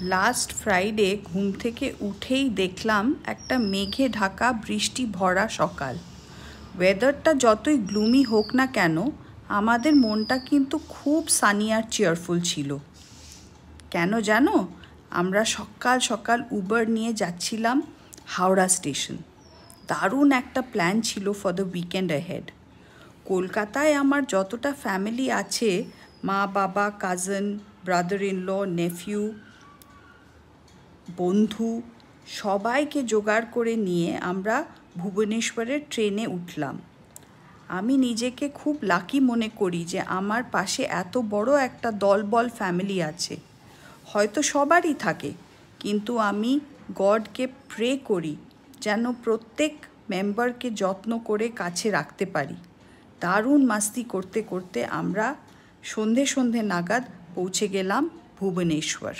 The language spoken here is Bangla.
লাস্ট ফ্রাইডে ঘুম থেকে উঠেই দেখলাম একটা মেঘে ঢাকা বৃষ্টি ভরা সকাল। ওয়েদারটা যতই গ্লুমি হোক না কেন, আমাদের মনটা কিন্তু খুব সানি আর চেয়ারফুল ছিল। কেন জানো? আমরা সকাল সকাল উবার নিয়ে যাচ্ছিলাম হাওড়া স্টেশন। দারুণ একটা প্ল্যান ছিল ফর দ্য উইকেন্ড অ্যাহেড। কলকাতায় আমার যতটা ফ্যামিলি আছে, মা বাবা, cousin, brother in law, nephew, বন্ধু, সবাইকে জোগাড় করে নিয়ে আমরা ভুবনেশ্বরের ট্রেনে উঠলাম। আমি নিজেকে খুব লাকি মনে করি যে আমার পাশে এত বড় একটা দলবল ফ্যামিলি আছে। হয়তো সবারই থাকে, কিন্তু আমি গডকে প্রে করি যেন প্রত্যেক মেম্বারকে যত্ন করে কাছে রাখতে পারি। দারুণ মাস্তি করতে করতে আমরা সন্ধে নাগাদ পৌঁছে গেলাম ভুবনেশ্বর।